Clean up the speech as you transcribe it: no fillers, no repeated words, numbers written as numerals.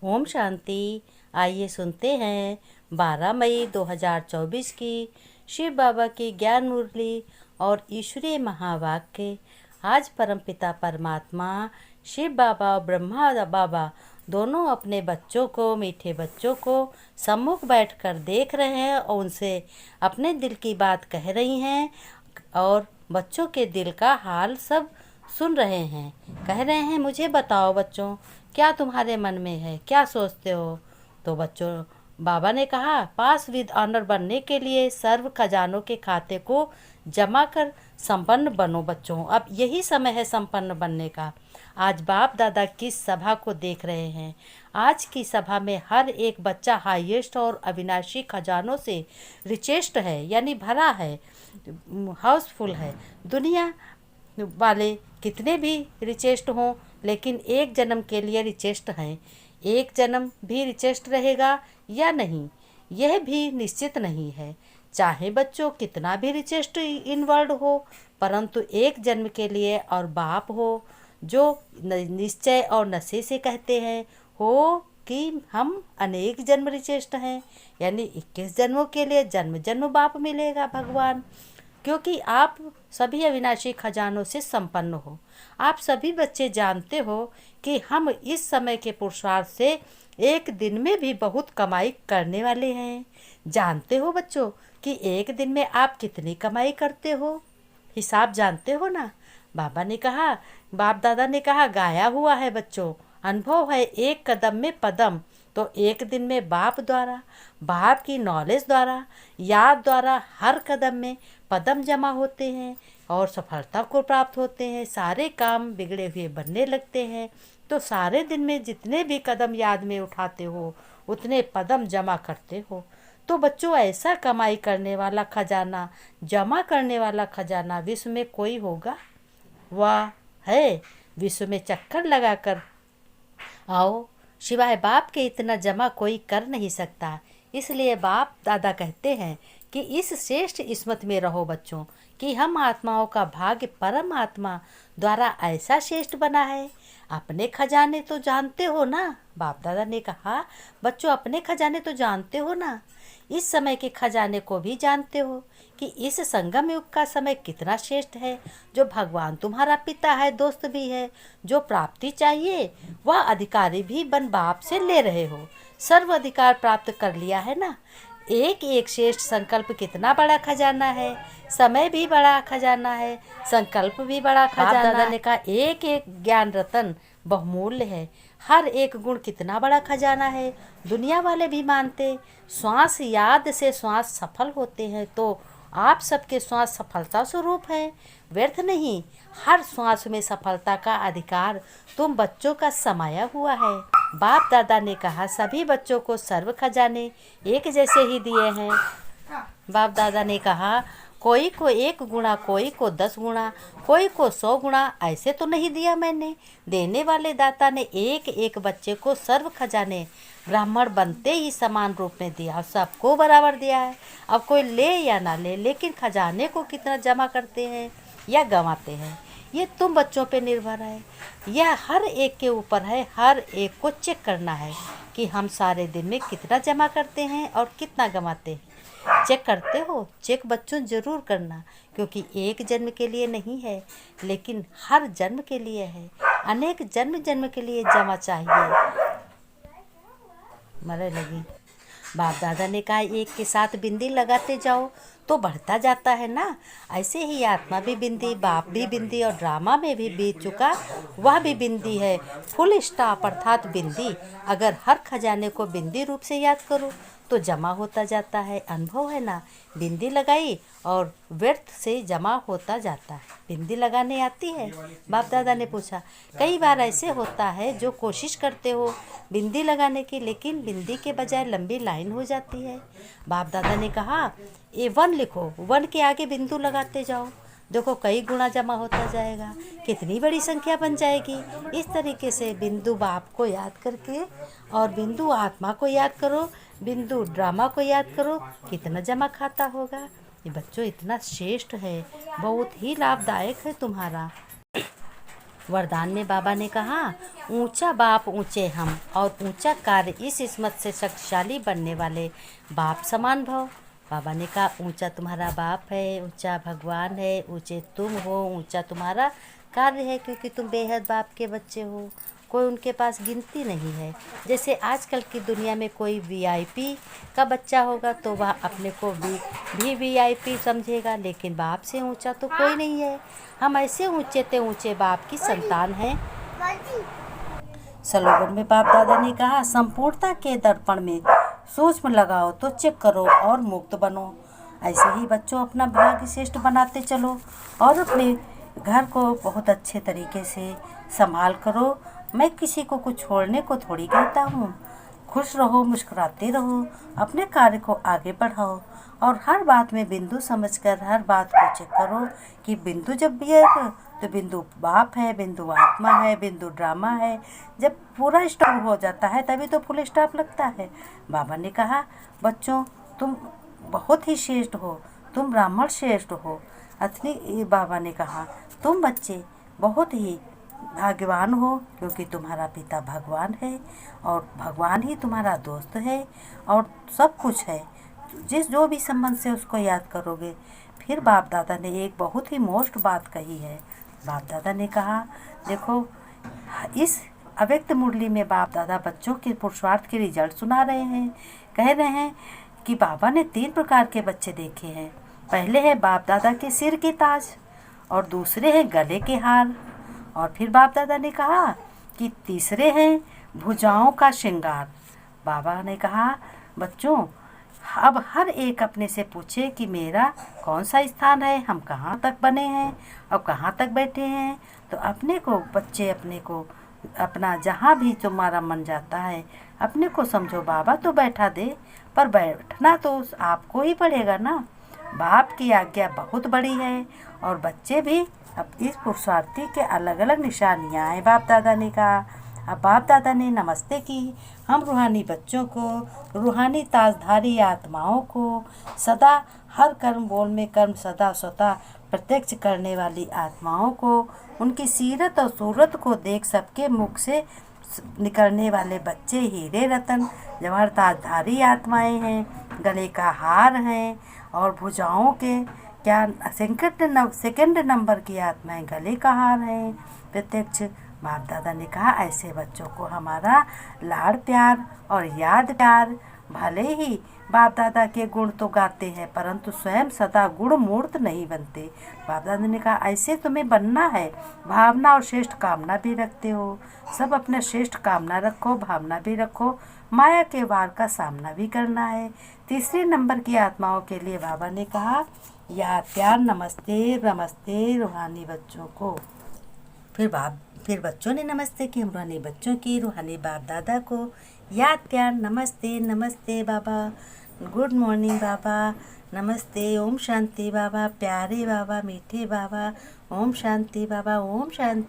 ओम शांति। आइए सुनते हैं 12 मई 2024 की शिव बाबा की ज्ञान मुरली और ईश्वरीय महावाक्य। आज परमपिता परमात्मा शिव बाबा और ब्रह्मा बाबा दोनों अपने बच्चों को, मीठे बच्चों को सम्मुख बैठकर देख रहे हैं और उनसे अपने दिल की बात कह रही हैं और बच्चों के दिल का हाल सब सुन रहे हैं। कह रहे हैं, मुझे बताओ बच्चों, क्या तुम्हारे मन में है, क्या सोचते हो। तो बच्चों, बाबा ने कहा, पास विद ऑनर बनने के लिए सर्व खजानों के खाते को जमा कर संपन्न बनो बच्चों। अब यही समय है संपन्न बनने का। आज बाप दादा किस सभा को देख रहे हैं। आज की सभा में हर एक बच्चा हाईएस्ट और अविनाशी खजानों से रिचेस्ट है, यानी भरा है, हाउसफुल है। दुनिया वाले कितने भी रिचेस्ट हों, लेकिन एक जन्म के लिए रिचेस्ट हैं। एक जन्म भी रिचेस्ट रहेगा या नहीं, यह भी निश्चित नहीं है। चाहे बच्चों कितना भी रिचेस्ट इनवर्ल्ड हो, परंतु एक जन्म के लिए और बाप हो जो निश्चय और नशे से कहते हैं हो कि हम अनेक जन्म रिचेस्ट हैं, यानी 21 जन्मों के लिए जन्म जन्म बाप मिलेगा भगवान, क्योंकि आप सभी अविनाशी खजानों से संपन्न हो। आप सभी बच्चे जानते हो कि हम इस समय के पुरुषार्थ से एक दिन में भी बहुत कमाई करने वाले हैं। जानते हो बच्चों कि एक दिन में आप कितनी कमाई करते हो, हिसाब जानते हो ना। बाबा ने कहा, बाप दादा ने कहा, गाया हुआ है बच्चों, अनुभव है एक कदम में पदम। तो एक दिन में बाप द्वारा, बाप की नॉलेज द्वारा, याद द्वारा हर कदम में पदम जमा होते हैं और सफलता को प्राप्त होते हैं। सारे काम बिगड़े हुए बनने लगते हैं। तो सारे दिन में जितने भी कदम याद में उठाते हो उतने पदम जमा करते हो। तो बच्चों, ऐसा कमाई करने वाला खजाना, जमा करने वाला खजाना विश्व में कोई होगा? वह है। विश्व में चक्कर लगाकर आओ, सिवाय बाप के इतना जमा कोई कर नहीं सकता। इसलिए बाप दादा कहते हैं कि इस श्रेष्ठ स्मृति में रहो बच्चों कि हम आत्माओं का भाग्य परमात्मा द्वारा ऐसा श्रेष्ठ बना है। अपने खजाने तो जानते हो ना। बाप दादा ने कहा, बच्चों अपने खजाने तो जानते हो ना। इस समय के खजाने को भी जानते हो कि इस संगम युग का समय कितना श्रेष्ठ है। जो भगवान तुम्हारा पिता है, दोस्त भी है। जो प्राप्ति चाहिए वह अधिकारी भी बन बाप से ले रहे हो। सर्व अधिकार प्राप्त कर लिया है ना। एक एक श्रेष्ठ संकल्प कितना बड़ा खजाना है। समय भी बड़ा खजाना है, संकल्प भी बड़ा खजाना। दादा ने कहा, एक एक ज्ञान रतन बहुमूल्य है। हर एक गुण कितना बड़ा खजाना है। दुनिया वाले भी मानते। श्वास याद से श्वास सफल होते हैं, तो आप सबके श्वास सफलता स्वरूप है, व्यर्थ नहीं। हर श्वास में सफलता का अधिकार तुम बच्चों का समाया हुआ है। बाप दादा ने कहा, सभी बच्चों को सर्व खजाने एक जैसे ही दिए हैं। बाप दादा ने कहा, कोई को 1 गुणा, कोई को 10 गुणा, कोई को 100 गुणा, ऐसे तो नहीं दिया मैंने। देने वाले दाता ने एक एक बच्चे को सर्व खजाने ब्राह्मण बनते ही समान रूप में दिया, सबको बराबर दिया है। अब कोई ले या ना ले, लेकिन खजाने को कितना जमा करते हैं या गंवाते हैं, ये तुम बच्चों पे निर्भर है। यह हर एक के ऊपर है। हर एक को चेक करना है कि हम सारे दिन में कितना जमा करते हैं और कितना गंवाते हैं। चेक करते हो? चेक बच्चों ज़रूर करना, क्योंकि एक जन्म के लिए नहीं है, लेकिन हर जन्म के लिए है। अनेक जन्म जन्म के लिए जमा चाहिए। मरे लगी। बाप दादा ने कहा, एक के साथ बिंदी लगाते जाओ तो बढ़ता जाता है ना। ऐसे ही आत्मा भी बिंदी, बाप भी बिंदी, और ड्रामा में भी बीत चुका वह भी बिंदी है। फुल स्टॉप अर्थात बिंदी। अगर हर खजाने को बिंदी रूप से याद करो तो जमा होता जाता है। अनुभव है ना। बिंदी लगाई और व्यर्थ से जमा होता जाता है। बिंदी लगाने आती है? बाप दादा ने पूछा। कई बार ऐसे होता है जो कोशिश करते हो बिंदी लगाने की, लेकिन बिंदी के बजाय लंबी लाइन हो जाती है। बाप दादा ने कहा, ये 1 लिखो, 1 के आगे बिंदु लगाते जाओ, देखो कई गुना जमा होता जाएगा, कितनी बड़ी संख्या बन जाएगी। इस तरीके से बिंदु बाप को याद करके और बिंदु आत्मा को याद करो, बिंदु ड्रामा को याद करो, कितना जमा खाता होगा। ये बच्चों इतना श्रेष्ठ है, बहुत ही लाभदायक है तुम्हारा। वरदान में बाबा ने कहा, ऊंचा बाप ऊंचे हम और ऊंचा कार्य, इस किस्मत से शक्तिशाली बनने वाले बाप समान भव। बाबा ने कहा, ऊंचा तुम्हारा बाप है, ऊंचा भगवान है, ऊंचे तुम हो, ऊंचा तुम्हारा कार्य है, क्योंकि तुम बेहद बाप के बच्चे हो। कोई उनके पास गिनती नहीं है। जैसे आजकल की दुनिया में कोई वीआईपी का बच्चा होगा तो वह अपने को भी वीआईपी समझेगा, लेकिन बाप से ऊंचा तो कोई नहीं है। हम ऐसे ऊंचे बाप की संतान हैं। स्लोगन में बाप दादा ने कहा, संपूर्णता के दर्पण में सूक्ष्म लगाओ तो चेक करो और मुक्त बनो। ऐसे ही बच्चों अपना भाग्य श्रेष्ठ बनाते चलो और अपने घर को बहुत अच्छे तरीके से संभाल करो। मैं किसी को कुछ छोड़ने को थोड़ी कहता हूँ। खुश रहो, मुस्कुराते रहो, अपने कार्य को आगे बढ़ाओ और हर बात में बिंदु समझकर हर बात को चेक करो कि बिंदु जब भी है तो बिंदु बाप है, बिंदु आत्मा है, बिंदु ड्रामा है। जब पूरा स्टॉप हो जाता है तभी तो फुल स्टॉप लगता है। बाबा ने कहा, बच्चों तुम बहुत ही श्रेष्ठ हो, तुम ब्राह्मण श्रेष्ठ हो। अथनी बाबा ने कहा, तुम बच्चे बहुत ही भाग्यवान हो, क्योंकि तुम्हारा पिता भगवान है और भगवान ही तुम्हारा दोस्त है और सब कुछ है। जो भी संबंध से उसको याद करोगे। फिर बाप दादा ने एक बहुत ही मोस्ट बात कही है। बाप दादा ने कहा, देखो इस अव्यक्त मुरली में बाप दादा बच्चों के पुरुषार्थ के रिजल्ट सुना रहे हैं। कह रहे हैं कि बाबा ने 3 प्रकार के बच्चे देखे हैं। पहले है बाप दादा के सिर के ताज और दूसरे हैं गले के हार, और फिर बाप दादा ने कहा कि तीसरे हैं भुजाओं का श्रृंगार। बाबा ने कहा, बच्चों अब हर एक अपने से पूछे कि मेरा कौन सा स्थान है, हम कहाँ तक बने हैं और कहाँ तक बैठे हैं। तो अपने को बच्चे अपने को अपना जहाँ भी तुम्हारा मन जाता है अपने को समझो, बाबा तो बैठा दे पर बैठना तो आपको ही पड़ेगा ना। बाप की आज्ञा बहुत बड़ी है और बच्चे भी अब इस पुरुषार्थी के अलग अलग निशानियाँ हैं। बाप दादा ने कहा, अब बाप दादा ने नमस्ते की। हम रूहानी बच्चों को, रूहानी ताजधारी आत्माओं को, सदा हर कर्म बोल में कर्म सदा स्वतः प्रत्यक्ष करने वाली आत्माओं को, उनकी सीरत और सूरत को देख सबके मुख से निकलने वाले बच्चे हीरे रतन जवाहर ताजधारी आत्माएं हैं, गले का हार हैं और भुजाओं के क्या सेकंड नंबर की आत्माएं गले का हार हैं। प्रत्यक्ष बाप दादा ने कहा, ऐसे बच्चों को हमारा लाड़ प्यार और याद प्यार। भले ही बाप दादा के गुण तो गाते हैं परंतु स्वयं सदा गुण मूर्त नहीं बनते। बाप दादा ने कहा, ऐसे तुम्हें बनना है। भावना और श्रेष्ठ कामना भी रखते हो, सब अपना श्रेष्ठ कामना रखो, भावना भी रखो, माया के वार का सामना भी करना है। तीसरे नंबर की आत्माओं के लिए बाबा ने कहा, याद प्यार नमस्ते नमस्ते रूहानी बच्चों को। फिर बच्चों ने नमस्ते की, रूहानी बच्चों की, रूहानी बाप दादा को याद प्यार नमस्ते नमस्ते बाबा, गुड मॉर्निंग बाबा, नमस्ते, ओम शांति बाबा, प्यारे बाबा, मीठे बाबा, ओम शांति बाबा, ओम शांति।